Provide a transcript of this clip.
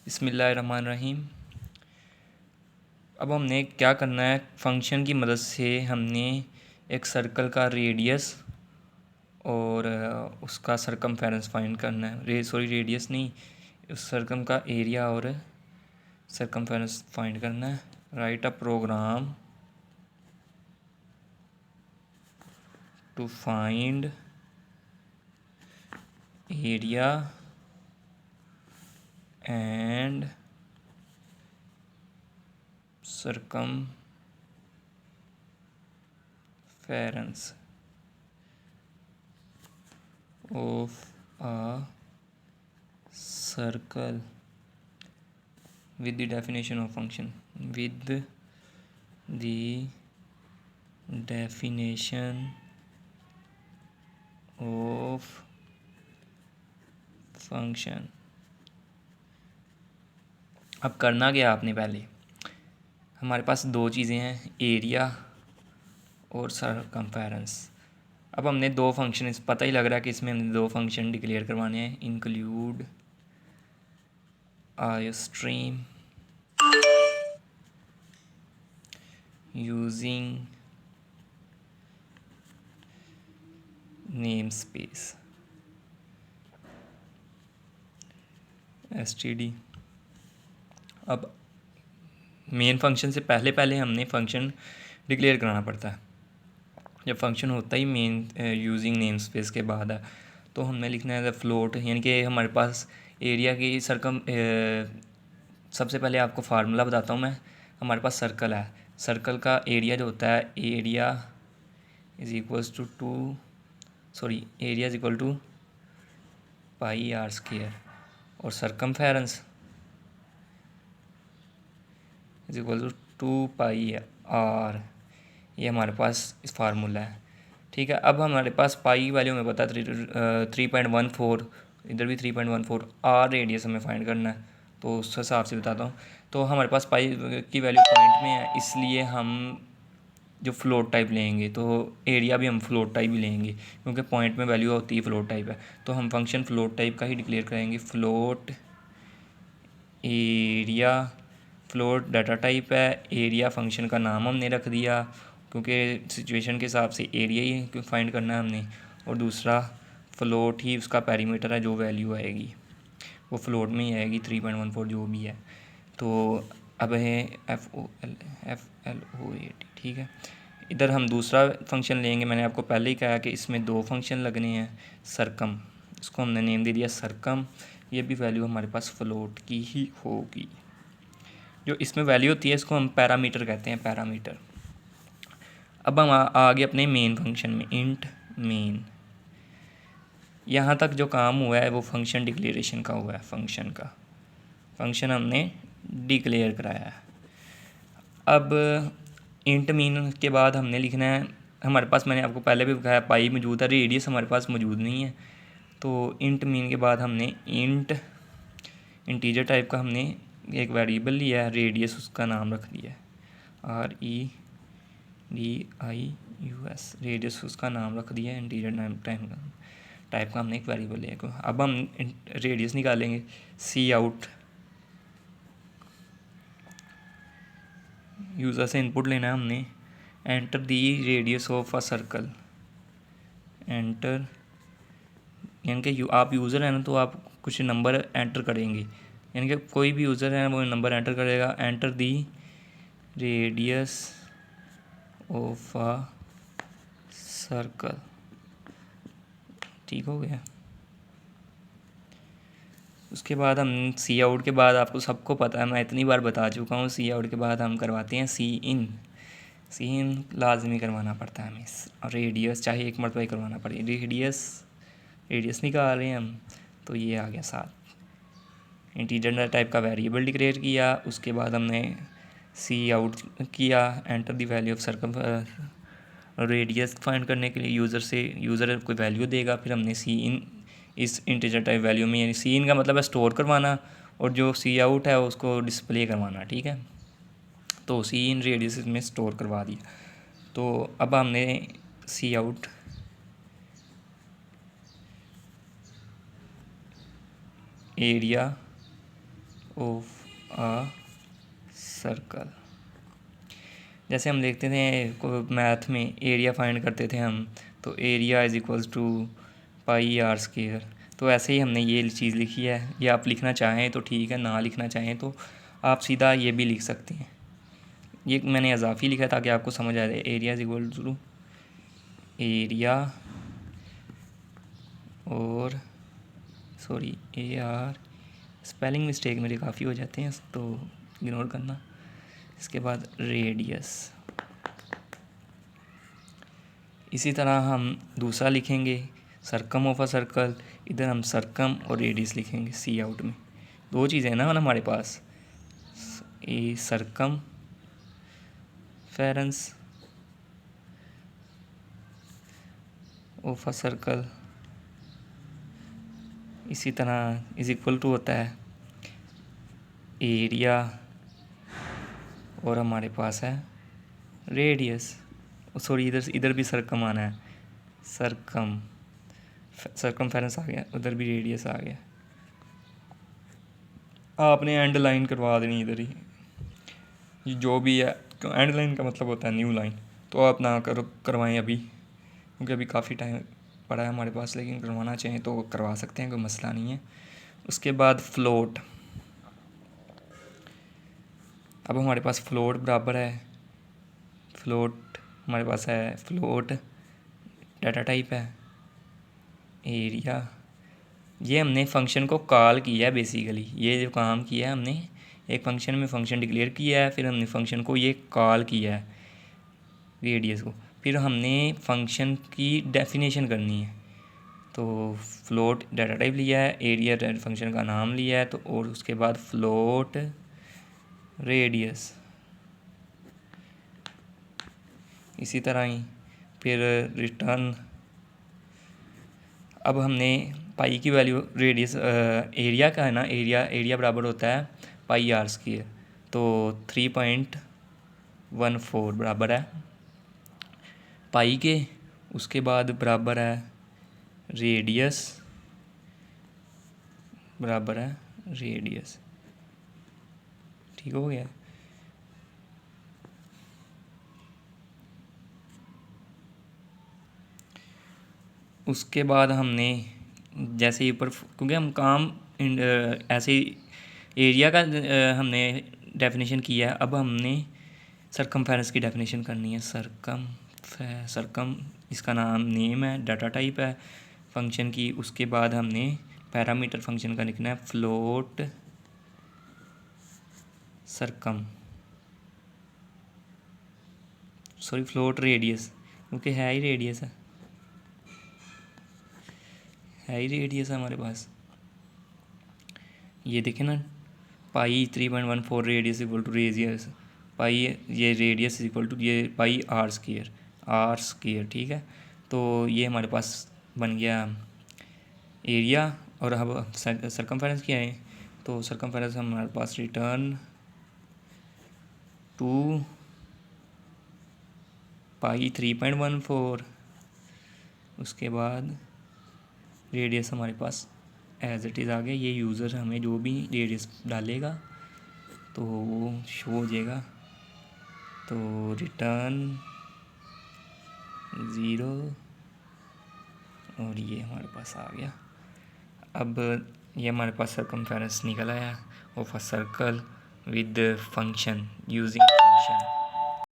बिस्मिल्लाहिर्रहमानिर्रहीम। अब हमने क्या करना है, फंक्शन की मदद से हमने एक सर्कल का रेडियस और उसका सरकमफेरेंस फाइंड करना है। रेडियस नहीं, उस सर्कम का एरिया और सरकमफेरेंस फाइंड करना है। Write a program to find area and circumference of a circle with the definition of function, with the definition of function। अब करना क्या आपने, पहले हमारे पास दो चीज़ें हैं, एरिया और सरकमफेरेंस। अब हमने दो फंक्शन, पता ही लग रहा है कि इसमें हमने दो फंक्शन डिक्लेयर करवाने हैं। Include iostream using name space std। अब मेन फंक्शन से पहले पहले हमने फंक्शन डिक्लेयर कराना पड़ता है। जब फंक्शन होता ही मेन यूजिंग नेम स्पेस के बाद है, तो हमने लिखना है द फ्लोट, यानी कि हमारे पास एरिया की सबसे पहले आपको फार्मूला बताता हूँ मैं। हमारे पास सर्कल है, सर्कल का एरिया जो होता है, area is equal to pi r square, और circumference is equal to 2 pi r. ये हमारे पास इस फार्मूला है, ठीक है। अब हमारे पास पाई वैल्यू में पता है 3.14, इधर भी 3.14। आर रेडियस हमें फाइंड करना है, तो उस हिसाब से बताता हूँ। तो हमारे पास पाई की वैल्यू पॉइंट में है, इसलिए हम जो फ्लोट टाइप लेंगे, तो एरिया भी हम फ्लोट टाइप ही लेंगे, क्योंकि पॉइंट में वैल्यू होती है फ्लोट टाइप है। तो हम फंक्शन फ्लोट टाइप का ही डिक्लेयर करेंगे। Float area, float data type है, एरिया फंक्शन का नाम हमने रख दिया, क्योंकि सिचुएशन के हिसाब से एरिया ही फाइंड करना है हमने, और दूसरा फ्लोट ही उसका पैरीमीटर है, जो वैल्यू आएगी वो फ्लोट में ही आएगी, 3.14 जो भी है। तो अब है FLOAT, ठीक है। इधर हम दूसरा फंक्शन लेंगे। मैंने आपको पहले ही कहा कि इसमें दो फंक्शन लगने हैं। सरकम, इसको हमने नेम दे दिया सरकम। ये भी वैल्यू हमारे पास फ्लोट की ही होगी। जो इसमें वैल्यू होती है इसको हम पैरामीटर कहते हैं, पैरामीटर। अब हम आगे अपने मेन फंक्शन में, इंट मेन। यहाँ तक जो काम हुआ है वो फंक्शन डिक्लेरेशन का हुआ है। फंक्शन हमने डिक्लेयर कराया है। अब इंट मीन के बाद हमने लिखना है, हमारे पास मैंने आपको पहले भी बताया पाई मौजूद है, रेडियस हमारे पास मौजूद नहीं है। तो इंट मीन के बाद हमने इंटीजर टाइप का हमने एक वेरिएबल लिया है, रेडियस उसका नाम रख दिया है REDIUS, रेडियस उसका नाम रख दिया है। इंटीजर टाइप का हमने एक वेरिएबल लिया। अब हम रेडियस निकालेंगे। सी आउट, यूज़र से इनपुट लेना है हमने। Enter the radius of a circle, enter, यानी कि आप यूज़र हैं ना, तो आप कुछ नंबर एंटर करेंगे, यानी कि कोई भी यूज़र है वो नंबर एंटर करेगा। Enter the radius of a circle, ठीक हो गया। उसके बाद हम सी आउट के बाद, आपको सबको पता है, मैं इतनी बार बता चुका हूँ, सी आउट के बाद हम करवाते हैं सी इन। सी इन लाजमी करवाना पड़ता है हमें, और रेडियस चाहे एक मरतबा ही करवाना पड़े। रेडियस निकाल रहे हैं हम, तो ये आ गया साथ। इंटीजर टाइप का वेरिएबल डिक्लेयर किया, उसके बाद हमने सी आउट किया। Enter the value of circum, radius find करने के लिए यूज़र कोई वैल्यू देगा, फिर हमने सी इन इस इंटीजर टाइप वैल्यू में, यानी सी इन का मतलब है स्टोर करवाना, और जो सी आउट है उसको डिस्प्ले करवाना, ठीक है। तो सी इन रेडियस में स्टोर करवा दिया। तो अब हमने see out area of a circle. जैसे हम देखते थे मैथ में एरिया फाइंड करते थे हम, तो area is equals to pi r square. तो ऐसे ही हमने ये चीज़ लिखी है। ये आप लिखना चाहें तो ठीक है, ना लिखना चाहें तो आप सीधा ये भी लिख सकते हैं। ये मैंने इजाफी लिखा ताकि आपको समझ आ जाए। Area is equal to area और sorry A R, spelling mistake मेरे काफ़ी हो जाते हैं तो इग्नोर करना। इसके बाद रेडियस। इसी तरह हम दूसरा लिखेंगे सरकम ऑफ अ सर्कल। इधर हम सरकम और रेडियस लिखेंगे सी आउट में। दो चीज़ें हैं ना हमारे पास, ए सरकम फेरेंस ऑफ अ सर्कल। इसी तरह इज इक्वल टू होता है एरिया और हमारे पास है रेडियस। सॉरी इधर भी सरकम आना है, सरकम फेरेंस आ गया, उधर भी रेडियस आ गया। आपने एंड लाइन करवा देनी इधर ही, ये जो भी है। एंड लाइन का मतलब होता है न्यू लाइन। तो आप ना करवाएं अभी, क्योंकि अभी काफ़ी टाइम पड़ा है हमारे पास, लेकिन करवाना चाहें तो करवा सकते हैं, कोई मसला नहीं है। उसके बाद फ्लोट। अब हमारे पास फ्लोट बराबर है, फ्लोट हमारे पास है, फ्लोट डाटा टाइप है एरिया। ये हमने फंक्शन को कॉल किया है बेसिकली। ये जो काम किया है हमने, एक फंक्शन में फंक्शन डिक्लेयर किया है, फिर हमने फंक्शन को ये कॉल किया है रेडियस को, फिर हमने फंक्शन की डेफिनेशन करनी है। तो फ्लोट डाटा टाइप लिया है, एरिया फंक्शन का नाम लिया है, तो और उसके बाद फ्लोट रेडियस। इसी तरह ही फिर रिटर्न। अब हमने पाई की वैल्यू रेडियस एरिया का है ना, एरिया बराबर होता है पाई आर स्क्वायर, तो 3.14 बराबर है पाई के। उसके बाद बराबर है रेडियस, बराबर है रेडियस। ठीक हो गया। उसके बाद हमने जैसे ऊपर, क्योंकि हम काम ऐसे एरिया का हमने डेफिनेशन किया है, अब हमने सरकमफेरेंस की डेफिनेशन करनी है। सरकम इसका नाम नेम है, डाटा टाइप है फंक्शन की। उसके बाद हमने पैरामीटर फंक्शन का लिखना है फ्लोट सरकम, सॉरी फ्लोट रेडियस, क्योंकि है ही रेडियस है हमारे पास। ये देखें ना, पाई 3.14 रेडियस इक्वल टू रेडियस पाई, ये रेडियस इक्वल टू ये पाई आर स्क्वायर। ठीक है, तो ये हमारे पास बन गया एरिया। और अब सरकमफेरेंस क्या है, तो सरकमफेरेंस हमारे पास रिटर्न टू पाई 3.14। उसके बाद रेडियस हमारे पास एज इट इज़ आ गया। ये यूज़र हमें जो भी रेडियस डालेगा तो वो शो हो जाएगा, तो रिटर्न 0 और ये हमारे पास आ गया। अब ये हमारे पास सरकमफेरेंस निकल आया of a circle with function using function.